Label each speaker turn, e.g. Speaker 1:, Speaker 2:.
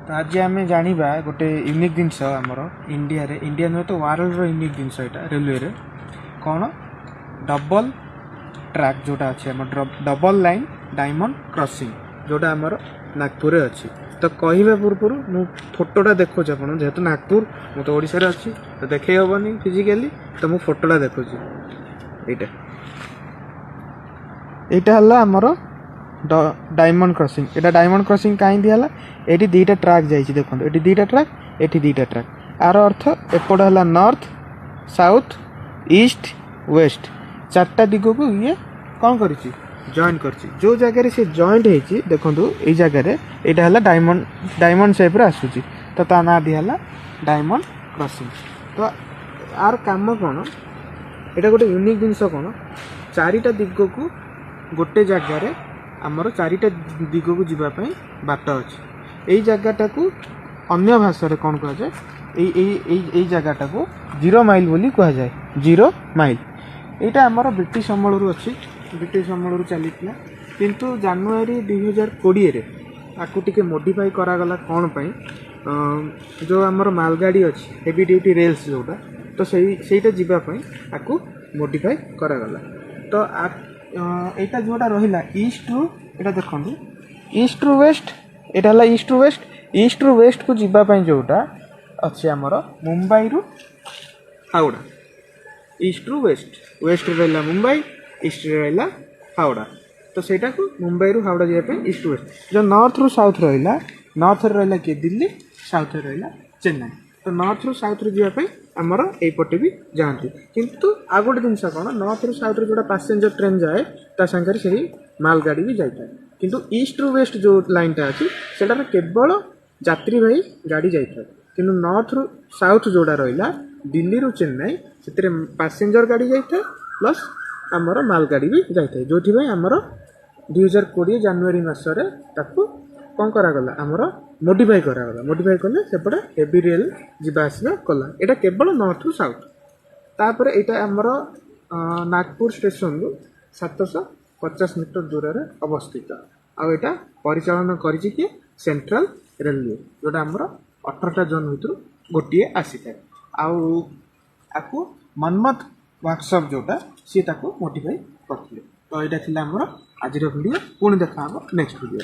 Speaker 1: तो आज आम जाना गोटे यूनिक जिनस आमर इंडिया रे इंडिया नुहे तो वर्ल्ड रो यूनिक जिनस यहाँ रेलवे रे कौन डबल ट्रैक जोटा अच्छे आम डबल लाइन डायमंड क्रॉसिंग जोटा आमर नागपुर अच्छी। तो कहवा पूर्व मु फोटोटा देखो आप जेहेतु नागपुर मु तो ओडिशा रे अच्छी तो देखे हेनी फिजिकाली तो मु फोटोटा देखुची यहाँ है आमर डायमंड क्रॉसिंग। एटा डायमंड क्रॉसिंग कहीं दिहला एटी दीटा ट्रैक जाइए देखो ये दीटा ट्रैक एटी दीटा ट्रैक आर अर्थ एपट है नॉर्थ साउथ ईस्ट वेस्ट चार्टा दिग को ये कौन कर जॉइन कर जो जगह से जॉइंट होती देखो ये जगह यहाँ है डायमंड डायमंड शेप आसूसी तो ता ना दिहला डायमंड क्रॉसिंग। तो आर काम कौन यहाँ गोटे यूनिक जिनस कौन चारिटा दिग को गोटे जगार आमर चारिटा दिग को जीवाई बाट अच्छी यही जगटा को अन्य भाषा रे कौन कह जाए जगटा को 0 माइल बोली कह जाए 0 माइल। यहाँ आमर ब्रिटिश अमल अच्छी ब्रिटिश अमल चली किंतु जनवरी 2020 रे आपको टिके मॉडिफाई करागला कौन पाई जो आमर मालगाड़ी अच्छी हेवी ड्यूटी रेल्स जोटा तो सहीटा जीवाई आपको मॉडिफाई करागला। तो यहाँ जोटा रहा ईस्ट रु यहाँ देखो ईस्ट रु वेस्ट यहाँ है ईस्ट रु वेस्ट को जीवाई जोटा अच्छे आमर मुंबई रु हावड़ा ईस्ट रु वेस्ट वेस्ट रहा मुंबई ईस्ट रहा हावड़ा तो सहीटा को मुंबई रु हावड़ा जावाई ईस्ट वेस्ट। जो नॉर्थ रु साउथ रहा नॉर्थ रहा किए दिल्ली साउथ रहा चेन्नई तो नॉर्थ रु साउथ जावाई आमर यपटे भी जाती किंतु आ गोटे जिनस कौन नॉर्थ रु साउथ जो पैसेंजर ट्रेन जाए ता संगे से मालगाड़ी भी जाए किंतु ईस्ट रु वेस्ट जो लाइनटा अच्छी से केवल यात्री भाई गाड़ी जाए कि नॉर्थ रु साउथ जोड़ा रहा दिल्ली रु चेन्नई से पैसेंजर गाड़ी जाए प्लस आमर मालगाड़ी भी जाए जो आमर 2020 जनवरी मसरे ताकू कौन करागला आमर मॉडिफाई करागला मॉडिफाई कले सेपटे हेवी रेल जीवा आसवा कला यहाँ केवल नॉर्थ रु साउथ तापर यहाँ आमर नागपुर स्टेशन रु 750 मीटर दूर रे अवस्थित आटा परिचालन करिछि कि सेंट्रल रेलवे जोटा आमर 18टा जोन भितर गोटे आसी था आपको मनमत वर्कशॉप जोटा सी ताको मॉडिफाई करथिले। तो यहाँ आमर आज वीडियो पुणी देखा नेक्स्ट वीडियो।